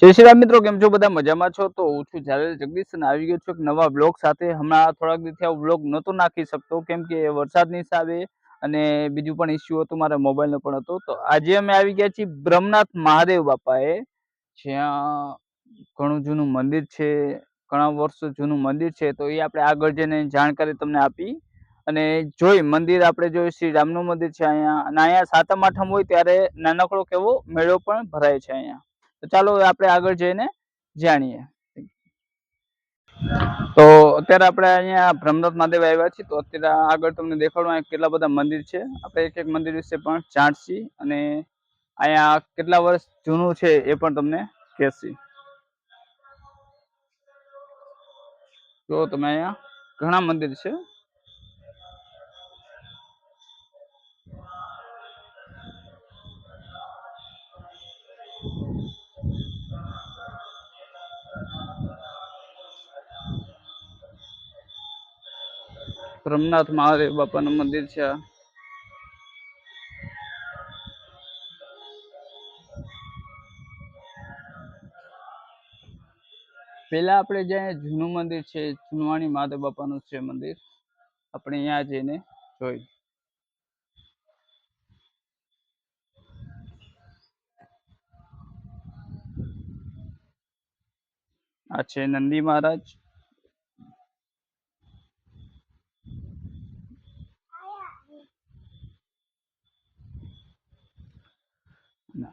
જય શ્રી રામ મિત્રો, કેમ છો બધા? મજામાં છો? તો હું છું ઝાલેલ જગદીશ અને આવી ગયો છું એક નવા બ્લોગ સાથે. હમણાં થોડાક દિવસથી આ બ્લોગ નહોતો નાખી શકતો કેમ કે વરસાદની હિસાબે અને બીજું પણ ઇસ્યુ હતું, મારા મોબાઈલનો પણ હતો. તો આજે અમે આવી ગયા છીએ બ્રહ્મનાથ મહાદેવ બાપાએ, જ્યાં ઘણું જૂનું મંદિર છે, ઘણા વર્ષો જૂનું મંદિર છે. તો એ આપણે આગળ જઈને જાણકારી તમને આપી અને જોઈ મંદિર આપણે જોઈ. શ્રી રામનું મંદિર છે અહીંયા, અને અહીંયા સાતમ આઠમ હોય ત્યારે નાનકડો કેવો મેળો પણ ભરાય છે અહીંયા. તો ચાલો આપણે આગળ જઈને જાણીએ. તો અત્યારે આપણે અહીંયા બ્રહ્મનાથ મહાદેવ આવ્યા છીએ. તો અત્યારે આગળ તમને દેખાડું કેટલા બધા મંદિર છે. આપણે એક એક મંદિર વિશે પણ જાણશી અને અહીંયા કેટલા વર્ષ જૂનું છે એ પણ તમને કહેશી. તો તમે અહીંયા ઘણા મંદિર છે. બ્રહ્મનાથ મહાદેવ બાપાનું મંદિર છે. પેલા આપણે જ્યાં જૂનું મંદિર છે, જુનવાણી મહાદેવ બાપાનું છે મંદિર, આપણે અહીંયા જઈને જોઈ. આ છે નંદી મહારાજ.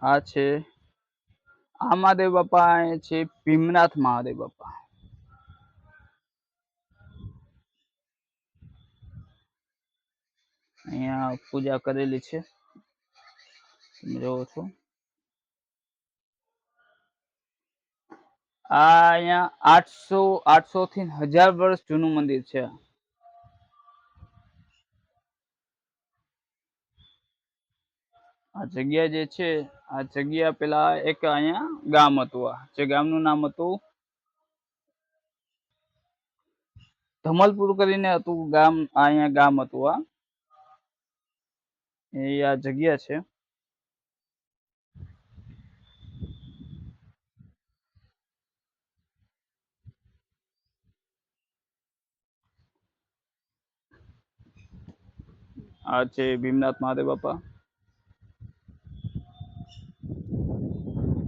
આ છે આ મહાદેવ બાપા છે ભીમનાથ મહાદેવ બાપા. અહીંયા પૂજા કરેલી છે, તમે જોવો છો. આ અહીંયા 800 થી 1000 વર્ષ જૂનું મંદિર છે. આ જગ્યા જે છે, આ જગ્યા પેલા એક અહીંયા ગામ હતું. આ જે ગામનું નામ હતું ધમલપુર કરીને હતું ગામ. અહીંયા ગામ હતું. આ જગ્યા છે. આ છે ભીમનાથ મહાદેવ બાપા.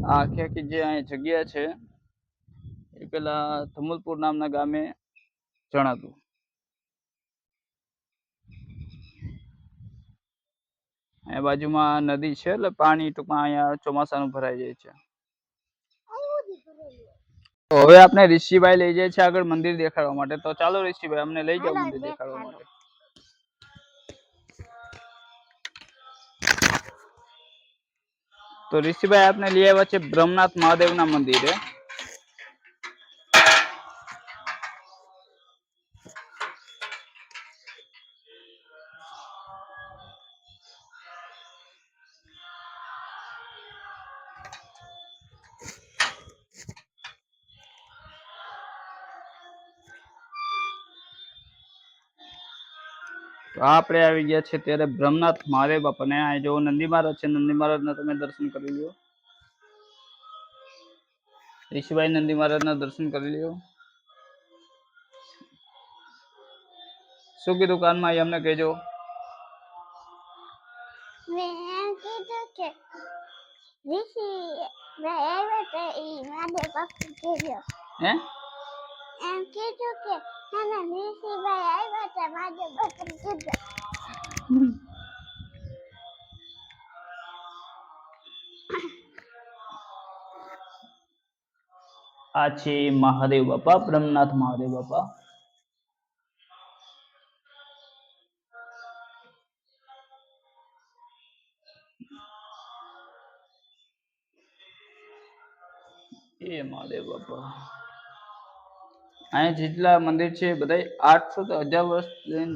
આ આખી આખી જે અહીંયા જગ્યા છે એ પેલા ધમલપુર નામના ગામે જણાતું. અહીંયા બાજુમાં નદી છે, એટલે પાણી ટૂંકમાં અહીંયા ચોમાસાનું ભરાઈ જાય છે. તો હવે આપણે ઋષિભાઈ લઈ જાય છે આગળ મંદિર દેખાડવા માટે. તો ચાલો ઋષિભાઈ, અમને લઈ જાઓ મંદિર દેખાડવા માટે. તો ઋષિભાઈ આપને લઈ આવ્યા છે બ્રહ્મનાથ મહાદેવના મંદિરે. તો આપણે આવી ગયા છે ત્યારે બ્રહ્મનાથ મહાદેવ બાપાને. આ જો નંદી મહારાજ છે, નંદી મહારાજના તમે દર્શન કરી લો. ઋષિભાઈ નંદી મહારાજના દર્શન કરી લ્યો. શું કીધું કાનમાં એ અમને કહેજો. મેં એમ કીધું કે ઋષિભાઈ આવ્યા હતા એ મહાદેવ બાપુ કહેજો. હે એમ કીધું કે નાના ઋષિભાઈ આવ્યા હતા મહાદેવ બાપુ કહેજો. આ છે મહાદેવ બાપા, બ્રહ્મનાથ મહાદેવ બાપા. એ મહાદેવ બાપા. અહીંયા જેટલા મંદિર છે બધા 800 થી 1000 વર્ષ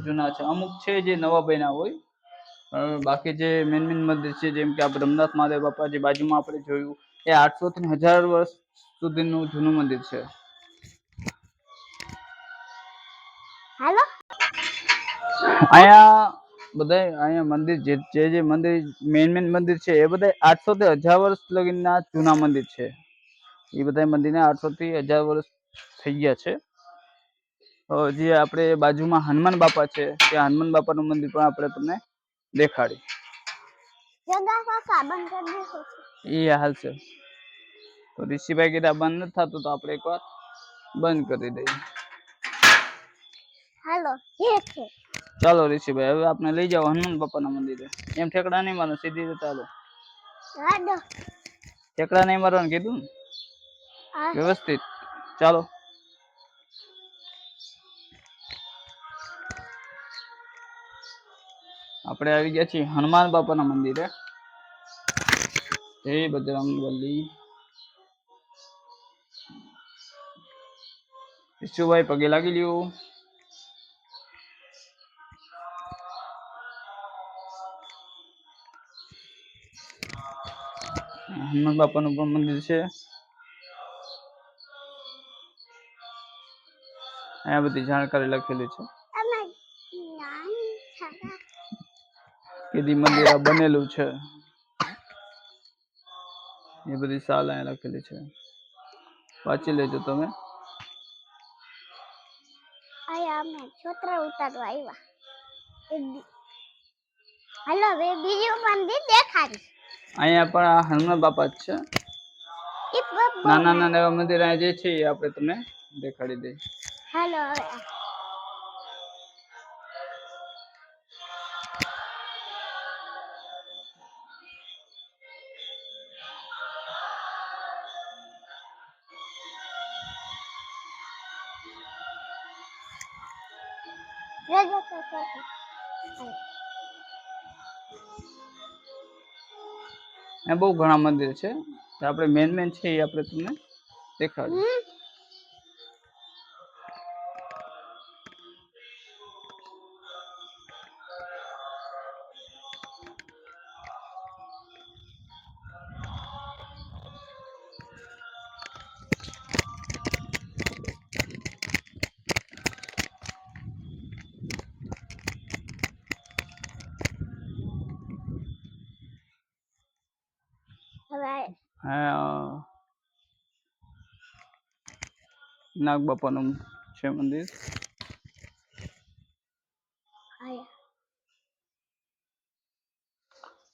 જૂના છે. અમુક છે જે નવા બન્યા હોય, બાકી જે મેન મંદિર છે જેમ કે આ બ્રહ્મનાથ મહાદેવ બાપા જે બાજુમાં આપણે જોયું એ 800 થી 1000 વર્ષ સુધીનું જૂનું મંદિર છે. હાલો અહીંયા બધા અહીંયા મંદિર જે મંદિર મેન મંદિર છે એ બધા 800 થી 1000 વર્ષ લગીના જૂના મંદિર છે. એ બધા મંદિરને 800 થી 1000 વર્ષ થઈ ગયા છે. જે આપણે બાજુમાં હનુમાન બાપા છે ત્યાં હનુમાન બાપાનું મંદિર પણ આપણે તમને દેખાડી. જગા કાકા બંધ કરી દેશો. એ હાલ છે. તો ઋષિભાઈ કીધા બંધ નથી થતું તો આપણે એકવાર બંધ કરી દઈએ. હાલો ઠીક છે. ચાલો ઋષિભાઈ હવે આપણે લઈ જાઓ હનુમાન બાપાના મંદિરે. એમ ઠેકડા નહીં મારો, સીધી રીતે ચાલો. હાલો ઠેકડા નહીં મારવાનું કીધું ને. વ્યવસ્થિત ચાલો. આપણે આવી ગયા છીએ હનુમાન બાપાના મંદિરે. જય બજરંગબલી. ઈશુભાઈ પગે લાગી લ્યો. હનુમાન બાપાનું પણ મંદિર છે. અહીંયા બધી જાણકારી લખેલી છે. કેદી મંદિર આ બનેલું છે એ બધી સાલ અહીંયા લખેલી છે. વાંચી લેજો તમે. આયા અમે છોતરા ઉતારવા આવ્યા. હાલો હવે બીજું મંદિર દેખાડી. અહીંયા પણ આ હનુમાન બાપા જ છે. નાના નાના એવા મંદિર અહીંયા જે છે એ આપણે તમને દેખાડી દઈએ. હાલો અહીંયા બહુ ઘણા મંદિર છે. આપણે મેન છે એ આપણે તમને દેખાડીએ. નાગ બાપાનું છે મંદિર.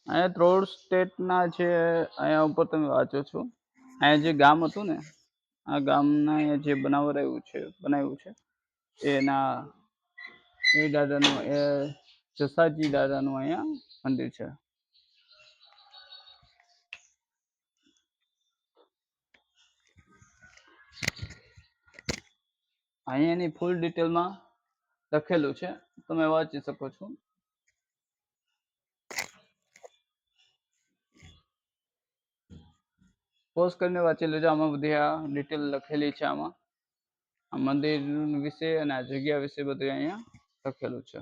અહીંયા 3 સ્ટેટના છે. અહીંયા ઉપર તમે વાંચો છો. અહીંયા જે ગામ હતું ને આ ગામના અહીંયા જે બનાવ્યું છે એના એ દાદાનું એ જસાજી દાદાનું અહીંયા મંદિર છે. અહીંયા એની ફૂલ ડિટેલમાં લખેલું છે, તમે વાંચી શકો છો. પોઝ કરીને વાંચી લેજો. આમાં બધી આ ડિટેલ લખેલી છે. આમાં આ મંદિર વિશે અને આ જગ્યા વિશે બધું અહીંયા લખેલું છે.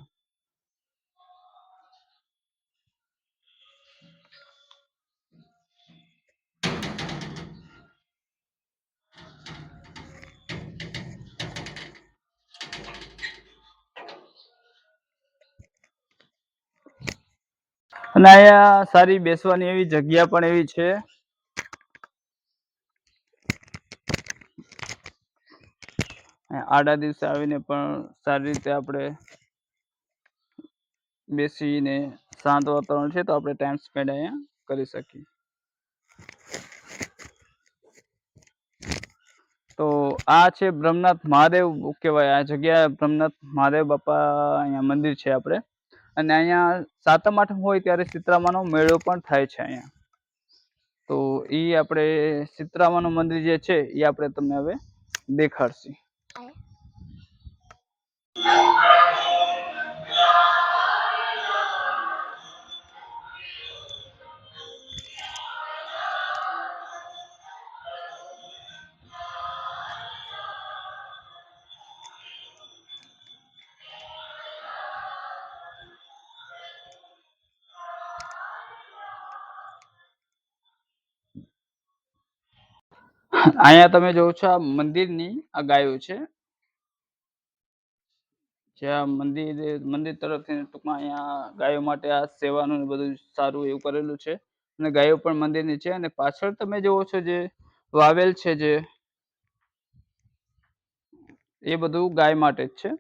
અને અહીંયા સારી બેસવાની એવી જગ્યા પણ એવી છે. આડા દિવસે આવીને પણ સારી રીતે આપણે બેસીને શાંત વાતાવરણ છે તો આપણે ટાઈમ સ્પેન્ડ અહીંયા કરી શકીએ. તો આ છે બ્રહ્મનાથ મહાદેવ કહેવાય. આ જગ્યા બ્રહ્મનાથ મહાદેવ બાપા અહીંયા મંદિર છે આપણે. અને અહીંયા 7મ 8મ હોય ત્યારે શીતળામાનો મેળો પણ થાય છે અહીંયા. તો એ આપણે શીતળામાનું મંદિર જે છે એ આપણે તમને હવે દેખાડશે. અહીંયા તમે જોવો છો આ મંદિરની આ ગાયો છે. જ્યાં મંદિર તરફથી ટૂંકમાં અહીંયા ગાયો માટે આ સેવાનું બધું સારું એવું કરેલું છે. અને ગાયો પણ મંદિરની છે. અને પાછળ તમે જોવો છો જે વાવેલ છે જે એ બધું ગાય માટે જ છે.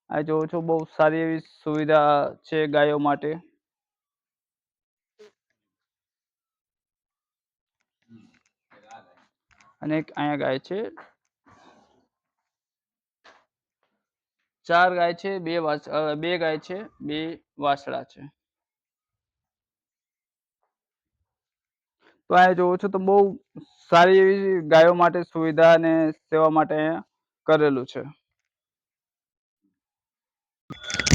આ જોવો છો બહુ સારી એવી સુવિધા છે ગાયો માટે. અને એક અહીંયા ગાય છે. 4 ગાય છે, 2 ગાય છે, 2 વાછડા છે. તો અહીંયા જોવો છો તો બહુ સારી એવી ગાયો માટે સુવિધા અને સેવા માટે અહીંયા કરેલું છે.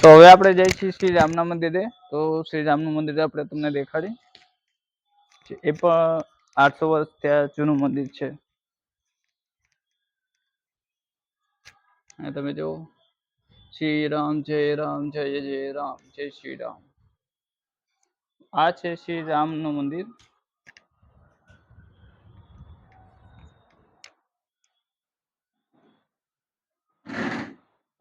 તો હવે આપણે જઈએ છીએ શ્રી રામના મંદિરે. તો શ્રી રામનું મંદિર આપણે તમને દેખાડી. એ પણ 800 વર્ષ થયા જૂનું મંદિર છે. અને તમે જુઓ, શ્રી રામ જય રામ જય જય રામ જય શ્રી રામ. આ છે શ્રી રામનું મંદિર.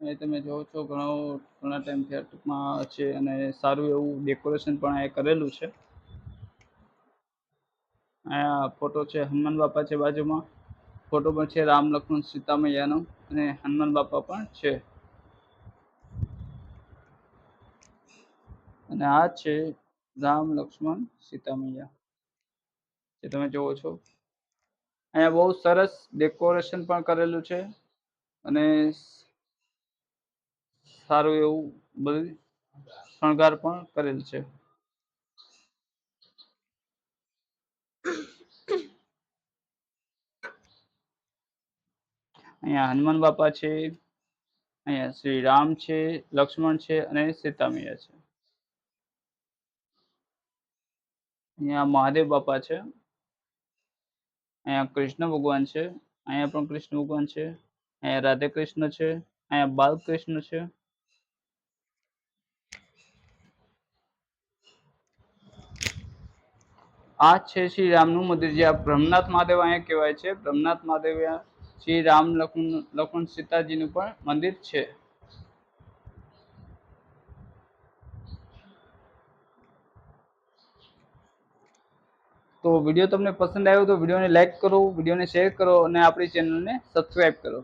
અને તમે જોવો છો ઘણા ટાઈમથી ટૂંકમાં છે અને સારું એવું ડેકોરેશન પણ અહીંયા કરેલું છે. અહીંયા ફોટો છે, હનુમાન બાપા છે બાજુમાં. ફોટો પણ છે રામ લક્ષ્મણ સીતા મૈયાનો અને હનુમાન બાપા પણ છે. અને આ છે રામ લક્ષ્મણ સીતા મૈયા જે તમે જોવો છો. અહીંયા બહુ સરસ ડેકોરેશન પણ કરેલું છે અને સારું એવું બધું શણગાર પણ કરેલ છે. અહીંયા હનુમાન બાપા છે, અહીંયા શ્રી રામ છે, લક્ષ્મણ છે અને સીતા મૈયા છે. અહીંયા મહાદેવ બાપા છે. અહીંયા કૃષ્ણ ભગવાન છે. અહીંયા પણ કૃષ્ણ ભગવાન છે. અહીંયા રાધે કૃષ્ણ છે. અહીંયા બાલકૃષ્ણ છે. આ છે શ્રી રામનું મંદિર, જે આ બ્રહ્મનાથ મહાદેવ અહીંયા કહેવાય છે. બ્રહ્મનાથ મહાદેવ શ્રી રામ લક્ષ્મણ સીતાજીનું પણ મંદિર છે. તો વિડીયો તમને પસંદ આવ્યો તો વિડીયોને લાઈક કરો, વિડીયોને શેર કરો અને આપણી ચેનલને સબસ્ક્રાઈબ કરો.